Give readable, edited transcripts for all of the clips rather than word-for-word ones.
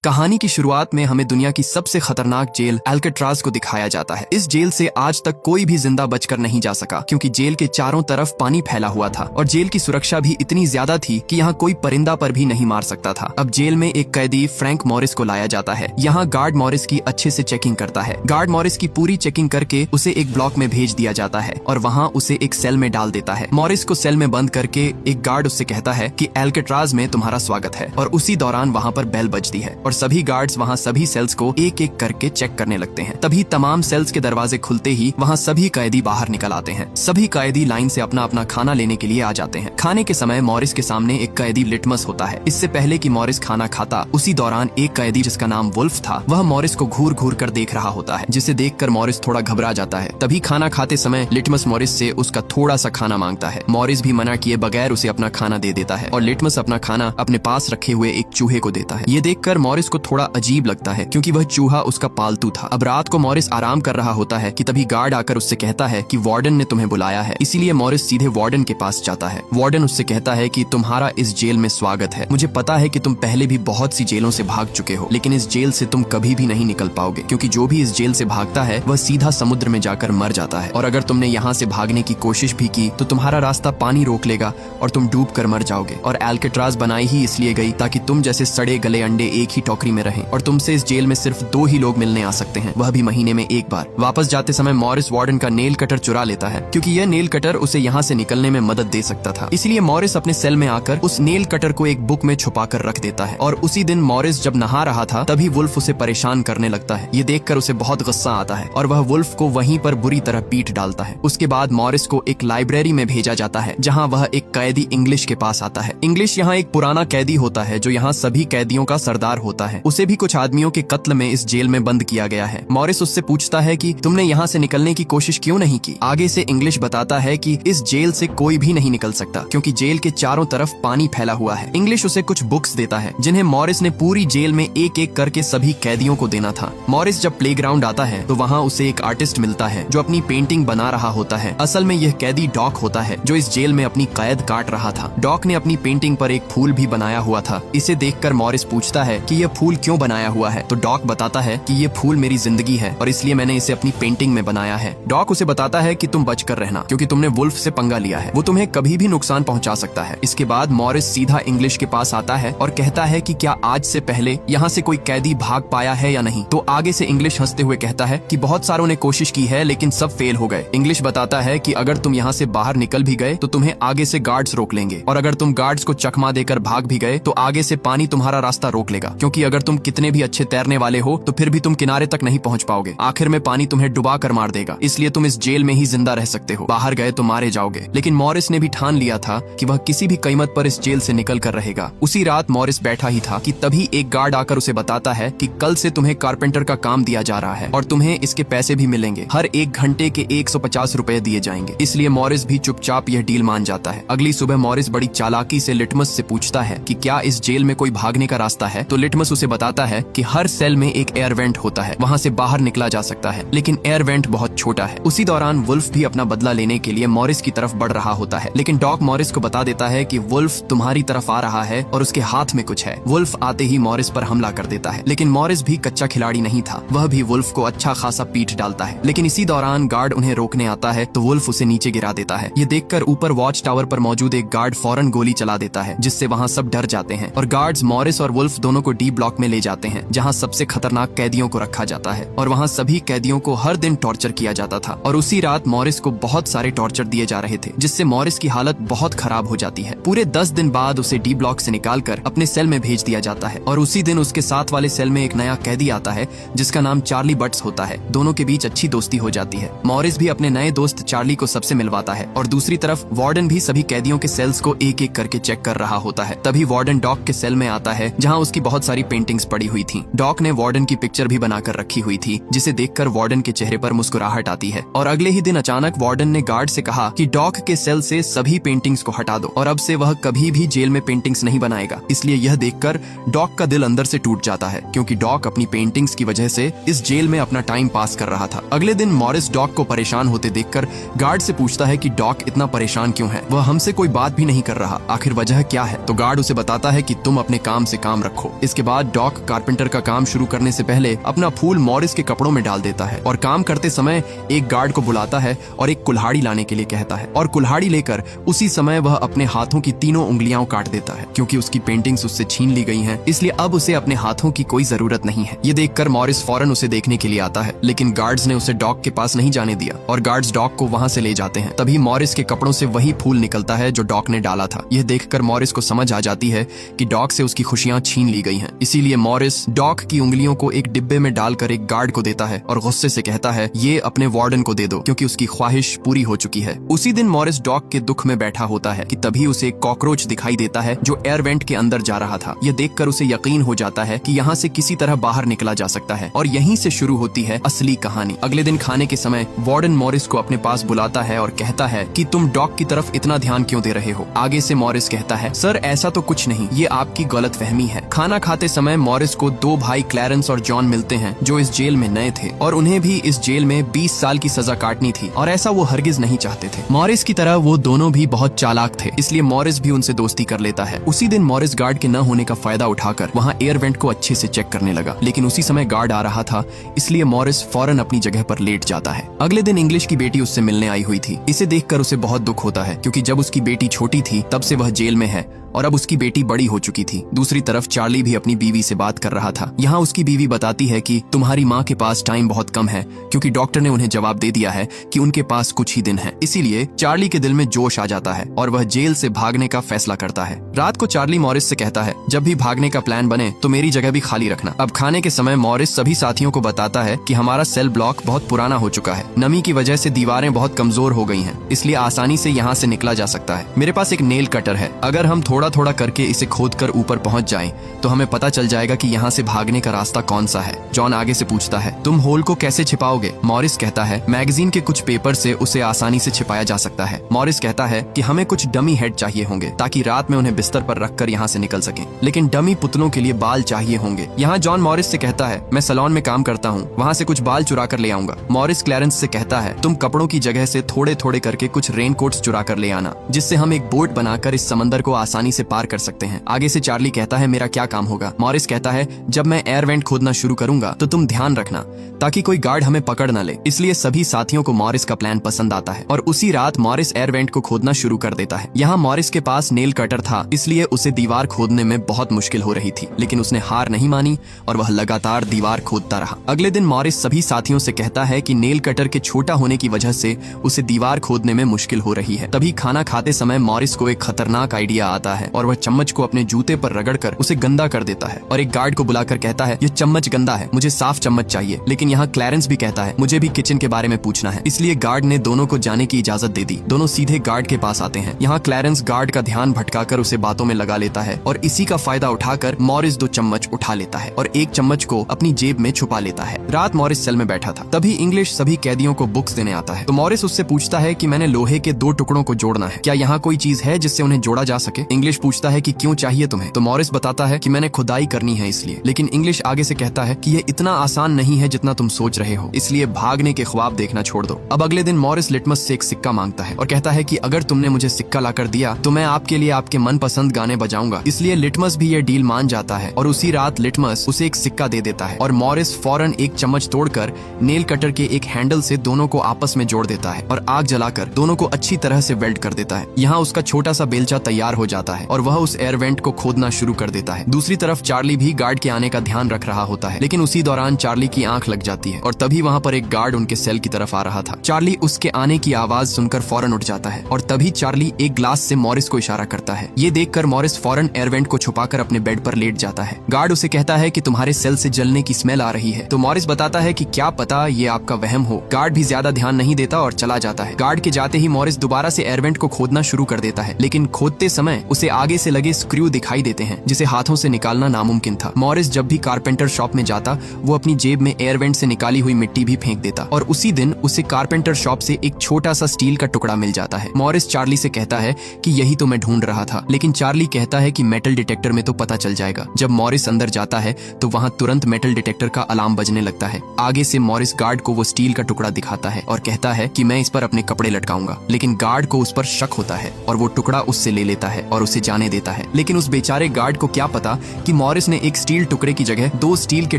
कहानी की शुरुआत में हमें दुनिया की सबसे खतरनाक जेल अल्काट्राज को दिखाया जाता है। इस जेल से आज तक कोई भी जिंदा बचकर नहीं जा सका क्योंकि जेल के चारों तरफ पानी फैला हुआ था और जेल की सुरक्षा भी इतनी ज्यादा थी कि यहाँ कोई परिंदा पर भी नहीं मार सकता था। अब जेल में एक कैदी फ्रैंक मॉरिस को लाया जाता है। यहाँ गार्ड मॉरिस की अच्छे से चेकिंग करता है। गार्ड मॉरिस की पूरी चेकिंग करके उसे एक ब्लॉक में भेज दिया जाता है और वहाँ उसे एक सेल में डाल देता है। मॉरिस को सेल में बंद करके एक गार्ड उससे कहता है कि अल्काट्राज में तुम्हारा स्वागत है और उसी दौरान वहाँ पर बेल बजती है और सभी गार्ड्स वहाँ सभी सेल्स को एक एक करके चेक करने लगते हैं। तभी तमाम सेल्स के दरवाजे खुलते ही वहाँ सभी कैदी बाहर निकल आते हैं। सभी कैदी लाइन से अपना अपना खाना लेने के लिए आ जाते हैं। खाने के समय मॉरिस के सामने एक कैदी लिटमस होता है। इससे पहले कि मॉरिस खाना खाता उसी दौरान एक कैदी जिसका नाम वुल्फ था वह मॉरिस को घूर घूर कर देख रहा होता है, जिसे देखकर मॉरिस थोड़ा घबरा जाता है। तभी खाना खाते समय लिटमस मॉरिस से उसका थोड़ा सा खाना मांगता है। मॉरिस भी मना किए बगैर उसे अपना खाना दे देता है और लिटमस अपना खाना अपने पास रखे हुए एक चूहे को देता है। ये देखकर मॉरिस को थोड़ा अजीब लगता है क्योंकि वह चूहा उसका पालतू था। अब रात को मॉरिस आराम कर रहा होता है कि तभी गार्ड आकर उससे कहता है कि वार्डन ने तुम्हें बुलाया है। इसीलिए मॉरिस सीधे वार्डन के पास जाता है। वार्डन उससे कहता है कि तुम्हारा इस जेल में स्वागत है। मुझे पता है कि तुम पहले भी बहुत सी जेलों से भाग चुके हो, लेकिन इस जेल से तुम कभी भी नहीं निकल पाओगे क्योंकि जो भी इस जेल से भागता है वह सीधा समुद्र में जाकर मर जाता है। और अगर तुमने यहाँ से भागने की कोशिश भी की तो तुम्हारा रास्ता पानी रोक लेगा और तुम डूब कर मर जाओगे। और अल्काट्राज बनाई ही इसलिए गई ताकि तुम जैसे सड़े गले अंडे एक ही टोकरी में रहें और तुमसे इस जेल में सिर्फ 2 ही लोग मिलने आ सकते हैं, वह भी महीने में एक बार। वापस जाते समय मॉरिस वार्डन का नेल कटर चुरा लेता है क्योंकि यह नेल कटर उसे यहाँ से निकलने में मदद दे सकता था। इसलिए मॉरिस अपने सेल में आकर उस नेल कटर को एक बुक में छुपा कर रख देता है। और उसी दिन मॉरिस जब नहा रहा था तभी वुल्फ उसे परेशान करने लगता है। ये देखकर उसे बहुत गुस्सा आता है और वह वुल्फ को वहीं पर बुरी तरह पीट डालता है। उसके बाद मॉरिस को एक लाइब्रेरी में भेजा जाता है जहाँ वह एक कैदी इंग्लिश के पास आता है। इंग्लिश यहाँ एक पुराना कैदी होता है जो यहाँ सभी कैदियों का सरदार होता है। उसे भी कुछ आदमियों के कत्ल में इस जेल में बंद किया गया है। मॉरिस उससे पूछता है कि तुमने यहाँ से निकलने की कोशिश क्यों नहीं की। आगे से इंग्लिश बताता है कि इस जेल से कोई भी नहीं निकल सकता क्योंकि जेल के चारों तरफ पानी फैला हुआ है। इंग्लिश उसे कुछ बुक्स देता है जिन्हें मॉरिस ने पूरी जेल में एक एक करके सभी कैदियों को देना था। मॉरिस जब प्लेग्राउंड आता है तो वहाँ उसे एक आर्टिस्ट मिलता है जो अपनी पेंटिंग बना रहा होता है। असल में यह कैदी डॉक होता है जो इस जेल में अपनी कैद काट रहा था। डॉक ने अपनी पेंटिंग पर एक फूल भी बनाया हुआ था। इसे देखकर मॉरिस पूछता है कि यह फूल क्यों बनाया हुआ है तो डॉक बताता है कि ये फूल मेरी जिंदगी है और इसलिए मैंने इसे अपनी पेंटिंग में बनाया है। डॉक उसे बताता है कि तुम बचकर रहना क्योंकि तुमने वुल्फ से पंगा लिया है, वो तुम्हें कभी भी नुकसान पहुंचा सकता है। इसके बाद मॉरिस सीधा इंग्लिश के पास आता है और कहता है कि क्या आज से पहले यहाँ से कोई कैदी भाग पाया है या नहीं। तो आगे से इंग्लिश हंसते हुए कहता है कि बहुत सारों ने कोशिश की है लेकिन सब फेल हो गए। इंग्लिश बताता है कि अगर तुम यहाँ से बाहर निकल भी गए तो तुम्हें आगे से गार्ड्स रोक लेंगे और अगर तुम गार्ड्स को चकमा देकर भाग भी गए तो आगे से पानी तुम्हारा रास्ता रोक लेगा क्योंकि अगर तुम कितने भी अच्छे तैरने वाले हो तो फिर भी तुम किनारे तक नहीं पहुंच पाओगे। आखिर में पानी तुम्हें डुबा कर मार देगा, इसलिए तुम इस जेल में ही जिंदा रह सकते हो, बाहर गए तो मारे जाओगे। लेकिन मॉरिस ने भी ठान लिया था कि वह किसी भी कीमत पर इस जेल से निकल कर रहेगा। उसी रात मॉरिस बैठा ही था कि तभी एक गार्ड आकर उसे बताता है कि कल से तुम्हें कारपेंटर का काम दिया जा रहा है और तुम्हें इसके पैसे भी मिलेंगे। हर 1 घंटे के 150 रुपए दिए जाएंगे। इसलिए मॉरिस भी चुपचाप यह डील मान जाता है। अगली सुबह मॉरिस बड़ी चालाकी से लिटमस से पूछता है कि क्या इस जेल में कोई भागने का रास्ता है तो लिटमस उसे बताता है कि हर सेल में एक एयर वेंट होता है, वहाँ से बाहर निकला जा सकता है, लेकिन एयर वेंट बहुत छोटा है। उसी दौरान वुल्फ भी अपना बदला लेने के लिए मॉरिस की तरफ बढ़ रहा होता है, लेकिन डॉक मॉरिस को बता देता है कि वुल्फ तुम्हारी तरफ आ रहा है और उसके हाथ में कुछ है। वुल्फ आते ही मॉरिस पर हमला कर देता है, लेकिन मॉरिस भी कच्चा खिलाड़ी नहीं था, वह भी वुल्फ को अच्छा खासा पीट डालता है। लेकिन इसी दौरान गार्ड उन्हें रोकने आता है तो वुल्फ उसे नीचे गिरा देता है। ये देखकर ऊपर वॉच टावर पर मौजूद एक गार्ड फौरन गोली चला देता है जिससे वहाँ सब डर जाते हैं और गार्ड्स मॉरिस और वुल्फ दोनों को डी ब्लॉक में ले जाते हैं जहाँ सबसे खतरनाक कैदियों को रखा जाता है और वहाँ सभी कैदियों को हर दिन टॉर्चर किया जाता था। और उसी रात मॉरिस को बहुत सारे टॉर्चर दिए जा रहे थे जिससे मॉरिस की हालत बहुत खराब हो जाती है। पूरे 10 दिन बाद उसे डी ब्लॉक से निकालकर अपने सेल में भेज दिया जाता है और उसी दिन उसके साथ वाले सेल में एक नया कैदी आता है जिसका नाम चार्ली बट्स होता है। दोनों के बीच अच्छी दोस्ती हो जाती है। मॉरिस भी अपने नए दोस्त चार्ली को सबसे मिलवाता है और दूसरी तरफ वार्डन भी सभी कैदियों के सेल्स को एक एक करके चेक कर रहा होता है। तभी वार्डन डॉक के सेल में आता है जहाँ उसकी बहुत सारी पेंटिंग्स पड़ी हुई थी। डॉक ने वार्डन की पिक्चर भी बनाकर रखी हुई थी जिसे देखकर वार्डन के चेहरे पर मुस्कुराहट आती है। और अगले ही दिन अचानक वार्डन ने गार्ड से कहा कि डॉक के सेल से सभी पेंटिंग्स को हटा दो और अब से वह कभी भी जेल में पेंटिंग्स नहीं बनाएगा। इसलिए यह देखकर डॉक का दिल अंदर से टूट जाता है क्योंकि डॉक अपनी पेंटिंग्स की वजह से इस जेल में अपना टाइम पास कर रहा था। अगले दिन मॉरिस डॉक को परेशान होते देखकर गार्ड से पूछता है कि डॉक इतना परेशान क्यों है, वह हमसे कोई बात भी नहीं कर रहा, आखिर वजह क्या है। तो गार्ड उसे बताता है कि तुम अपने काम से काम रखो। इसके बाद डॉक कारपेंटर का काम शुरू करने से पहले अपना फूल मॉरिस के कपड़ों में डाल देता है और काम करते समय एक गार्ड को बुलाता है और एक कुल्हाड़ी लाने के लिए कहता है और कुल्हाड़ी लेकर उसी समय वह अपने हाथों की तीनों उंगलियां काट देता है। क्योंकि उसकी पेंटिंग्स उससे छीन ली गई हैं, इसलिए अब उसे अपने हाथों की कोई जरूरत नहीं है। ये देखकर मॉरिस फौरन उसे देखने के लिए आता है, लेकिन गार्ड्स ने उसे डॉक के पास नहीं जाने दिया और गार्ड्स डॉक को वहां से ले जाते हैं। तभी मॉरिस के कपड़ों से वही फूल निकलता है जो डॉक ने डाला था। यह देखकर मॉरिस को समझ आ जाती है कि डॉक से उसकी खुशियां छीन ली गई हैं। इसीलिए मॉरिस डॉक की उंगलियों को एक डिब्बे में डालकर एक गार्ड को देता है और गुस्से से कहता है ये अपने वार्डन को दे दो, क्योंकि उसकी ख्वाहिश पूरी हो चुकी है। उसी दिन मॉरिस डॉक के दुख में बैठा होता है कि तभी उसे एक कॉकरोच दिखाई देता है जो एयर वेंट के अंदर जा रहा था। यह देखकर उसे यकीन हो जाता है कि यहाँ से किसी तरह बाहर निकला जा सकता है और यहीं से शुरू होती है असली कहानी। अगले दिन खाने के समय वार्डन मॉरिस को अपने पास बुलाता है और कहता है कि तुम डॉक की तरफ इतना ध्यान क्यों दे रहे हो। आगे से मॉरिस कहता है सर ऐसा तो कुछ नहीं, ये आपकी गलतफहमी है। खाना खाते समय मॉरिस को दो भाई क्लैरेंस और जॉन मिलते हैं जो इस जेल में नए थे और उन्हें भी इस जेल में 20 साल की सजा काटनी थी और ऐसा वो हरगिज नहीं चाहते थे। मॉरिस की तरह वो दोनों भी बहुत चालाक थे, इसलिए मॉरिस भी उनसे दोस्ती कर लेता है। उसी दिन मॉरिस गार्ड के न होने का फायदा उठाकर वहाँ एयर वेंट को अच्छे से चेक करने लगा, लेकिन उसी समय गार्ड आ रहा था, इसलिए मॉरिस फौरन अपनी जगह पर लेट जाता है। अगले दिन इंग्लिश की बेटी उससे मिलने आई हुई थी। इसे देखकर उसे बहुत दुख होता है, क्योंकि जब उसकी बेटी छोटी थी तब से वह जेल में है और अब उसकी बेटी बड़ी हो चुकी थी। दूसरी तरफ चार्ली भी अपनी बीवी से बात कर रहा था। यहाँ उसकी बीवी बताती है कि तुम्हारी माँ के पास टाइम बहुत कम है, क्योंकि डॉक्टर ने उन्हें जवाब दे दिया है कि उनके पास कुछ ही दिन है। इसीलिए चार्ली के दिल में जोश आ जाता है और वह जेल से भागने का फैसला करता है। रात को चार्ली मॉरिस से कहता है जब भी भागने का प्लान बने तो मेरी जगह भी खाली रखना। अब खाने के समय मॉरिस सभी साथियों को बताता है कि हमारा सेल ब्लॉक बहुत पुराना हो चुका है, नमी की वजह से दीवारें बहुत कमजोर हो गई हैं, इसलिए आसानी से यहाँ से निकला जा सकता है। मेरे पास एक नेल कटर है, अगर हम थोड़ा थोड़ा करके इसे खोदकर ऊपर पहुंच जाएं, तो हमें पता चल जाएगा कि यहाँ से भागने का रास्ता कौन सा है। जॉन आगे से पूछता है तुम होल को कैसे छिपाओगे। मॉरिस कहता है मैगजीन के कुछ पेपर से उसे आसानी से छिपाया जा सकता है। मॉरिस कहता है कि हमें कुछ डमी हेड चाहिए होंगे ताकि रात में उन्हें बिस्तर पर रखकर यहाँ से निकल सकें, लेकिन डमी पुतलों के लिए बाल चाहिए होंगे। यहाँ जॉन मॉरिस से कहता है मैं सैलून में काम करता हूँ, वहाँ से कुछ बाल चुरा कर ले आऊंगा। मॉरिस क्लैरेंस से कहता है तुम कपड़ों की जगह से थोड़े थोड़े करके कुछ रेनकोट्स चुरा कर ले आना, जिससे हम एक बोट बनाकर इस समंदर को आसानी से पार कर सकते हैं। आगे से चार्ली कहता है मेरा क्या काम होगा। मॉरिस कहता है जब मैं एयर वेंट खोदना शुरू करूंगा तो तुम ध्यान रखना ताकि कोई गार्ड हमें पकड़ न ले। इसलिए सभी साथियों को मॉरिस का प्लान पसंद आता है और उसी रात मॉरिस एयर वेंट को खोदना शुरू कर देता है। यहाँ मॉरिस के पास नेल कटर था, इसलिए उसे दीवार खोदने में बहुत मुश्किल हो रही थी, लेकिन उसने हार नहीं मानी और वह लगातार दीवार खोदता रहा। अगले दिन मॉरिस सभी साथियों से कहता है कि नेल कटर के छोटा होने की वजह से उसे दीवार खोदने में मुश्किल हो रही है। तभी खाना खाते समय मॉरिस को एक खतरनाक आइडिया आता है और वह चम्मच को अपने जूते पर रगड़कर उसे गंदा कर देता है और एक गार्ड को बुलाकर कहता है ये चम्मच गंदा है, मुझे साफ चम्मच चाहिए। लेकिन यहाँ क्लैरेंस भी कहता है मुझे भी किचन के बारे में पूछना है, इसलिए गार्ड ने दोनों को जाने की इजाजत दे दी। दोनों सीधे गार्ड के पास आते हैं। यहाँ क्लैरेंस गार्ड का ध्यान भटकाकर उसे बातों में लगा लेता है और इसी का फायदा उठाकर मॉरिस 2 चम्मच उठा लेता है और एक चम्मच को अपनी जेब में छुपा लेता है। रात मॉरिस सेल में बैठा था, तभी इंग्लिश सभी कैदियों को बुक्स देने आता है। तो मॉरिस उससे पूछता है कि मैंने लोहे के 2 टुकड़ों को जोड़ना है, क्या यहाँ कोई चीज है जिससे उन्हें जोड़ा जा सके। इंग्लिश पूछता है कि क्यों चाहिए तुम्हें। तो मॉरिस बताता है कि मैंने खुदाई करनी है इसलिए। लेकिन इंग्लिश आगे से कहता है कि ये इतना आसान नहीं है जितना तुम सोच रहे हो, इसलिए भागने के ख्वाब देखना छोड़ दो। अब अगले दिन मॉरिस लिटमस से एक सिक्का मांगता है और कहता है कि अगर तुमने मुझे सिक्का लाकर दिया तो मैं आपके लिए आपके मनपसंद गाने बजाऊंगा। इसलिए लिटमस भी ये डील मान जाता है और उसी रात लिटमस उसे एक सिक्का दे देता है और मॉरिस फौरन एक चम्मच तोड़कर नेल कटर के एक हैंडल से दोनों को आपस में जोड़ देता है और आग जलाकर दोनों को अच्छी तरह से वेल्ड कर देता है। यहाँ उसका छोटा सा बेलचा तैयार हो जाता है और वह उस एयर वेंट को खोदना शुरू कर देता है। दूसरी तरफ चार्ली भी गार्ड के आने का ध्यान रख रहा होता है, लेकिन उसी दौरान चार्ली की आंख लग जाती है और तभी वहाँ पर एक गार्ड उनके सेल की तरफ आ रहा था। चार्ली उसके आने की आवाज सुनकर फौरन उठ जाता है और तभी चार्ली एक ग्लास से मॉरिस को इशारा करता है। ये देखकर मॉरिस फौरन एयर वेंट को छुपाकर अपने बेड पर लेट जाता है। गार्ड उसे कहता है कि तुम्हारे सेल से जलने की स्मेल आ रही है। तो मॉरिस बताता है कि क्या पता ये आपका वहम हो। गार्ड भी ज्यादा ध्यान नहीं देता और चला जाता है। गार्ड के जाते ही मॉरिस दोबारा से एयर वेंट को खोदना शुरू कर देता है, लेकिन खोदते समय उसे आगे से लगे स्क्रू दिखाई देते हैं जिसे हाथों से निकालना नामुमकिन था। मॉरिस जब भी कारपेंटर शॉप में जाता वो अपनी जेब में एयर वेंट से निकाली हुई मिट्टी भी फेंक देता और उसी दिन उसे कारपेंटर शॉप से एक छोटा सा स्टील का टुकड़ा मिल जाता है। मॉरिस चार्ली से कहता है कि यही तो मैं ढूंढ रहा था, लेकिन चार्ली कहता है कि मेटल डिटेक्टर में तो पता चल जाएगा। जब मॉरिस अंदर जाता है तो वहाँ तुरंत मेटल डिटेक्टर का अलार्म बजने लगता है। आगे से मॉरिस गार्ड को वो स्टील का टुकड़ा दिखाता है और कहता है कि मैं इस पर अपने कपड़े लटकाऊंगा, लेकिन गार्ड को उस पर शक होता है और वो टुकड़ा उससे ले लेता है और उसे उसे जाने देता है। लेकिन उस बेचारे गार्ड को क्या पता कि मॉरिस ने एक स्टील टुकड़े की जगह 2 स्टील के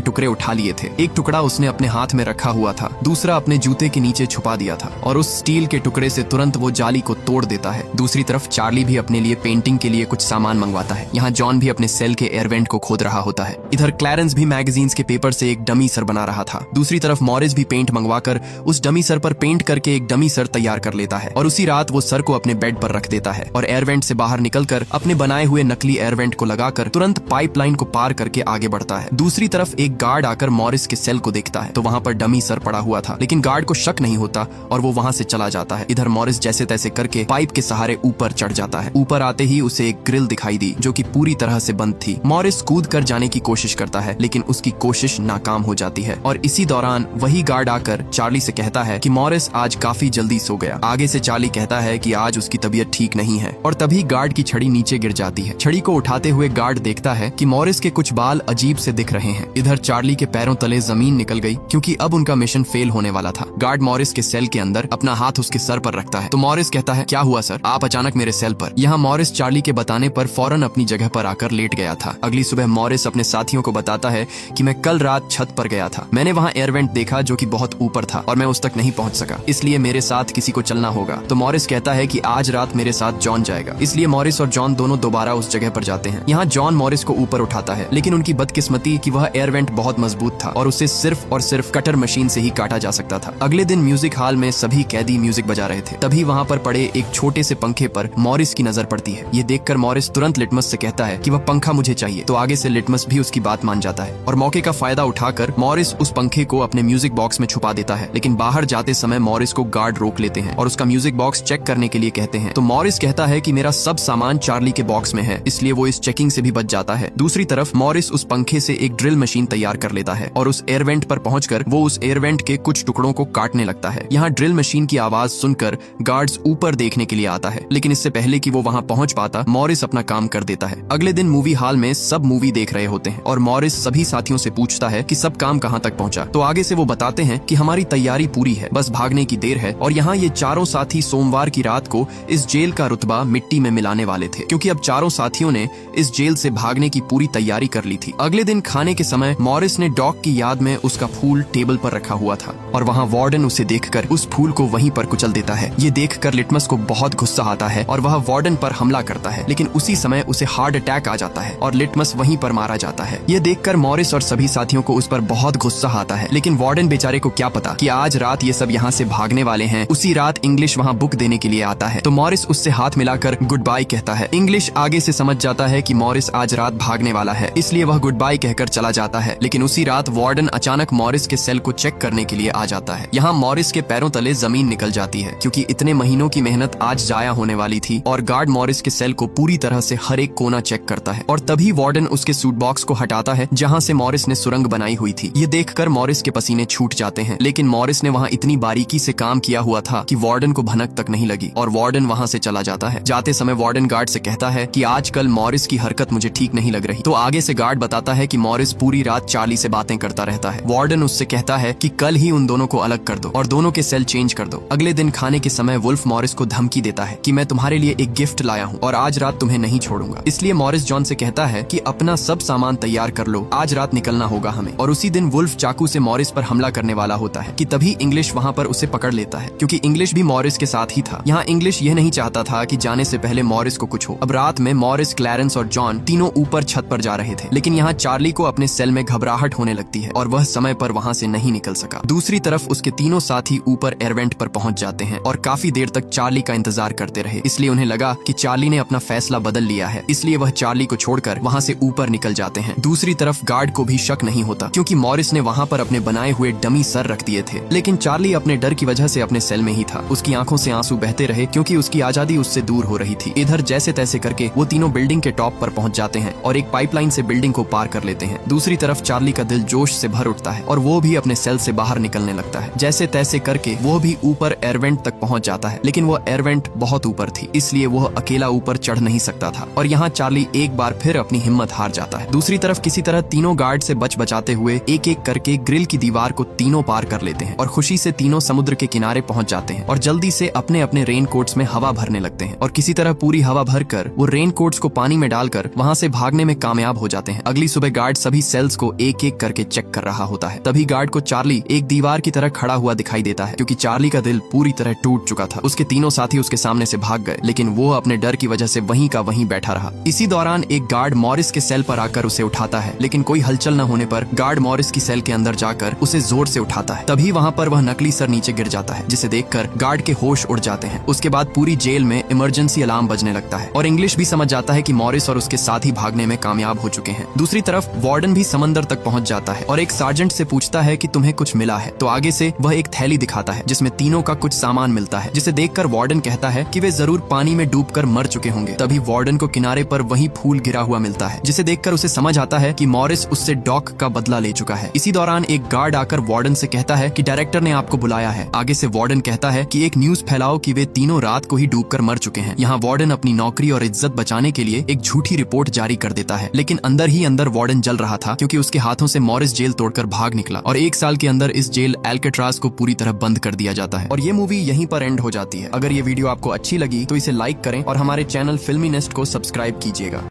टुकड़े उठा लिए थे। एक टुकड़ा उसने अपने हाथ में रखा हुआ था, दूसरा अपने जूते के नीचे छुपा दिया था और उस स्टील के टुकड़े से तुरंत वो जाली को तोड़ देता है। दूसरी तरफ चार्ली भी अपने लिए पेंटिंग के लिए कुछ सामान मंगवाता है। यहाँ जॉन भी अपने सेल के एयर वेंट को खोद रहा होता है। इधर क्लैरेंस भी मैगजीन्स के पेपर से एक डमी सर बना रहा था। दूसरी तरफ मॉरिस भी पेंट मंगवाकर उस डमी सर पर पेंट करके एक डमी सर तैयार कर लेता है और उसी रात वो सर को अपने बेड पर रख देता है और एयर वेंट से बाहर निकलकर अपने बनाए हुए नकली एयर वेंट को लगाकर तुरंत पाइपलाइन को पार करके आगे बढ़ता है। दूसरी तरफ एक गार्ड आकर मॉरिस के सेल को देखता है तो वहाँ पर डमी सर पड़ा हुआ था, लेकिन गार्ड को शक नहीं होता और वो वहाँ से चला जाता है। इधर मॉरिस जैसे तैसे करके पाइप के सहारे ऊपर चढ़ जाता है। ऊपर आते ही उसे एक ग्रिल दिखाई दी जो कि पूरी तरह से बंद थी। मॉरिस कूद कर जाने की कोशिश करता है लेकिन उसकी कोशिश नाकाम हो जाती है और इसी दौरान वही गार्ड आकर चार्ली से कहता है कि मॉरिस आज काफी जल्दी सो गया। आगे से चार्ली कहता है कि आज उसकी तबीयत ठीक नहीं है और तभी गार्ड की छड़ी नीचे गिर जाती है। छड़ी को उठाते हुए गार्ड देखता है कि मॉरिस के कुछ बाल अजीब से दिख रहे हैं। इधर चार्ली के पैरों तले जमीन निकल गई क्योंकि अब उनका मिशन फेल होने वाला था। गार्ड मॉरिस के सेल के अंदर अपना हाथ उसके सर पर रखता है तो मॉरिस कहता है, क्या हुआ सर, आप अचानक मेरे सेल पर। यहाँ मॉरिस चार्ली के बताने पर फौरन अपनी जगह पर आकर लेट गया था। अगली सुबह मॉरिस अपने साथियों को बताता है कि मैं कल रात छत पर गया था, मैंने वहाँ एयर वेंट देखा जो कि बहुत ऊपर था और मैं उस तक नहीं पहुँच सका, इसलिए मेरे साथ किसी को चलना होगा। तो मॉरिस कहता है कि आज रात मेरे साथ जॉन जाएगा, इसलिए मॉरिस और जॉन दोनों दोबारा उस जगह पर जाते हैं। यहाँ जॉन मॉरिस को ऊपर उठाता है लेकिन उनकी बदकिस्मती कि वह एयर वेंट बहुत मजबूत था और उसे सिर्फ और सिर्फ कटर मशीन से ही काटा जा सकता था। अगले दिन म्यूजिक हॉल में सभी कैदी म्यूजिक बजा रहे थे। तभी वहाँ पर पड़े एक छोटे से पंखे पर मॉरिस की नजर पड़ती है। ये देखकर मॉरिस तुरंत लिटमस से कहता है कि वह पंखा मुझे चाहिए, तो आगे से लिटमस भी उसकी बात मान जाता है और मौके का फायदा उठाकर मॉरिस उस पंखे को अपने म्यूजिक बॉक्स में छुपा देता है। लेकिन बाहर जाते समय मॉरिस को गार्ड रोक लेते हैं और उसका म्यूजिक बॉक्स चेक करने के लिए कहते हैं। तो मॉरिस कहता है कि मेरा सब सामान चार्ली के बॉक्स में है, इसलिए वो इस चेकिंग से भी बच जाता है। दूसरी तरफ मॉरिस उस पंखे से एक ड्रिल मशीन तैयार कर लेता है और उस एयर वेंट पर पहुंचकर वो उस एयर वेंट के कुछ टुकड़ों को काटने लगता है। यहाँ ड्रिल मशीन की आवाज सुनकर गार्ड्स ऊपर देखने के लिए आता है, लेकिन इससे पहले कि वो वहाँ पहुंच पाता मॉरिस अपना काम कर देता है। अगले दिन मूवी हॉल में सब मूवी देख रहे होते हैं और मॉरिस सभी साथियों से पूछता है कि सब काम कहाँ तक पहुँचा। तो आगे से वो बताते हैं कि हमारी तैयारी पूरी है, बस भागने की देर है। और यहाँ ये चारों साथी सोमवार की रात को इस जेल का रुतबा मिट्टी में मिलाने वाले थे क्योंकि अब चारों साथियों ने इस जेल से भागने की पूरी तैयारी कर ली थी। अगले दिन खाने के समय मॉरिस ने डॉग की याद में उसका फूल टेबल पर रखा हुआ था और वहाँ वार्डन उसे देखकर उस फूल को वहीं पर कुचल देता है। ये देखकर लिटमस को बहुत गुस्सा आता है और वह वार्डन पर हमला करता है, लेकिन उसी समय उसे हार्ट अटैक आ जाता है और लिटमस वहीं पर मारा जाता है। ये देखकर मॉरिस और सभी साथियों को उस पर बहुत गुस्सा आता है, लेकिन वार्डन बेचारे को क्या पता कि आज रात ये सब यहाँ से भागने वाले हैं। उसी रात इंग्लिश वहाँ बुक देने के लिए आता है तो मॉरिस उससे हाथ मिलाकर गुड बाय कहता है। इंग्लिश आगे से समझ जाता है कि मॉरिस आज रात भागने वाला है, इसलिए वह गुड बाय कहकर चला जाता है। लेकिन उसी रात वार्डन अचानक मॉरिस के सेल को चेक करने के लिए आ जाता है। यहाँ मॉरिस के पैरों तले जमीन निकल जाती है क्योंकि इतने महीनों की मेहनत आज जाया होने वाली थी और गार्ड मॉरिस के सेल को पूरी तरह से हर एक कोना चेक करता है और तभी वार्डन उसके सूट बॉक्स को हटाता है जहाँ से मॉरिस ने सुरंग बनाई हुई थी। ये देखकर मॉरिस के पसीने छूट जाते हैं, लेकिन मॉरिस ने वहाँ इतनी बारीकी से काम किया हुआ था कि वार्डन को भनक तक नहीं लगी और वार्डन वहाँ से चला जाता है। जाते समय वार्डन गार्ड से कहता है कि आजकल मॉरिस की हरकत मुझे ठीक नहीं लग रही। तो आगे से गार्ड बताता है कि मॉरिस पूरी रात चार्ली से बातें करता रहता है। वार्डन उससे कहता है कि कल ही उन दोनों को अलग कर दो और दोनों के सेल चेंज कर दो। अगले दिन खाने के समय वुल्फ मॉरिस को धमकी देता है कि मैं तुम्हारे लिए एक गिफ्ट लाया हूँ और आज रात तुम्हें नहीं छोड़ूंगा। इसलिए मॉरिस जॉन से कहता है कि अपना सब सामान तैयार कर लो, आज रात निकलना होगा हमें। और उसी दिन वुल्फ चाकू से मॉरिस पर हमला करने वाला होता है कि तभी इंग्लिश वहाँ पर उसे पकड़ लेता है क्योंकि इंग्लिश भी मॉरिस के साथ ही था। यहाँ इंग्लिश यह नहीं चाहता था कि जाने से पहले मॉरिस को कुछ हो। अब रात में मॉरिस, क्लैरेंस और जॉन तीनों ऊपर छत पर जा रहे थे, लेकिन यहाँ चार्ली को अपने सेल में घबराहट होने लगती है और वह समय पर वहाँ से नहीं निकल सका। दूसरी तरफ उसके तीनों साथी ऊपर एयरवेंट पर पहुंच जाते हैं और काफी देर तक चार्ली का इंतजार करते रहे, इसलिए उन्हें लगा कि चार्ली ने अपना फैसला बदल लिया है, इसलिए वह चार्ली को छोड़कर वहाँ से ऊपर निकल जाते हैं। दूसरी तरफ गार्ड को भी शक नहीं होता क्योंकि मॉरिस ने वहाँ पर अपने बनाए हुए डमी सर रख दिए थे, लेकिन चार्ली अपने डर की वजह से अपने सेल में ही था। उसकी आंखों से आंसू बहते रहे क्योंकि उसकी आजादी उससे दूर हो रही थी। इधर जैसे तैसे करके वो तीनों बिल्डिंग के टॉप पर पहुंच जाते हैं और एक पाइपलाइन से बिल्डिंग को पार कर लेते हैं। दूसरी तरफ चार्ली का दिल जोश से भर उठता है और वो भी अपने सेल से बाहर निकलने लगता है। जैसे तैसे करके वो भी ऊपर एयरवेंट तक पहुंच जाता है, लेकिन वो एयरवेंट बहुत ऊपर थी, इसलिए वो अकेला ऊपर चढ़ नहीं सकता था और यहाँ चार्ली एक बार फिर अपनी हिम्मत हार जाता है। दूसरी तरफ किसी तरह तीनों गार्ड से बचाते हुए एक एक करके ग्रिल की दीवार को तीनों पार कर लेते हैं और खुशी से तीनों समुद्र के किनारे पहुंच जाते हैं और जल्दी से अपने अपने रेन कोट्स में हवा भरने लगते हैं और किसी तरह पूरी हवा भर भर कर वो रेन कोट्स को पानी में डालकर वहाँ से भागने में कामयाब हो जाते हैं। अगली सुबह गार्ड सभी सेल्स को एक एक करके चेक कर रहा होता है। तभी गार्ड को चार्ली एक दीवार की तरह खड़ा हुआ दिखाई देता है, क्योंकि चार्ली का दिल पूरी तरह टूट चुका था। उसके तीनों साथी उसके सामने से भाग गए, लेकिन वो अपने डर की वजह से वहीं का वहीं बैठा रहा। इसी दौरान एक गार्ड मॉरिस के सेल पर आकर उसे उठाता है, लेकिन कोई हलचल न होने पर गार्ड मॉरिस की सेल के अंदर जाकर उसे जोर से उठाता है। तभी वहाँ पर वह नकली सर नीचे गिर जाता है, जिसे देखकर गार्ड के होश उड़ जाते हैं। उसके बाद पूरी जेल में इमरजेंसी अलार्म बजने लगता है और इंग्लिश भी समझ जाता है कि मॉरिस और उसके साथी भागने में कामयाब हो चुके हैं। दूसरी तरफ वार्डन भी समंदर तक पहुंच जाता है और एक सार्जेंट से पूछता है कि तुम्हें कुछ मिला है। तो आगे से वह एक थैली दिखाता है जिसमें तीनों का कुछ सामान मिलता है, जिसे देखकर वार्डन कहता है कि वे जरूर पानी में डूबकर मर चुके होंगे। तभी वार्डन को किनारे पर वही फूल गिरा हुआ मिलता है, जिसे देखकर उसे समझ आता है कि मॉरिस उससे डॉक का बदला ले चुका है। इसी दौरान एक गार्ड आकर वार्डन से कहता है कि डायरेक्टर ने आपको बुलाया है। आगे से वार्डन कहता है कि एक न्यूज फैलाओ कि वे तीनों रात को ही डूबकर मर चुके हैं। यहाँ वार्डन अपनी नौकरी और इज्जत बचाने के लिए एक झूठी रिपोर्ट जारी कर देता है, लेकिन अंदर ही अंदर वार्डन जल रहा था, क्योंकि उसके हाथों से मॉरिस जेल तोड़कर भाग निकला और 1 साल के अंदर इस जेल एल्केट्राज को पूरी तरह बंद कर दिया जाता है। और ये मूवी यहीं पर एंड हो जाती है। अगर ये वीडियो आपको अच्छी लगी तो इसे लाइक करें और हमारे चैनल फिल्मी नेस्ट को सब्सक्राइब कीजिएगा।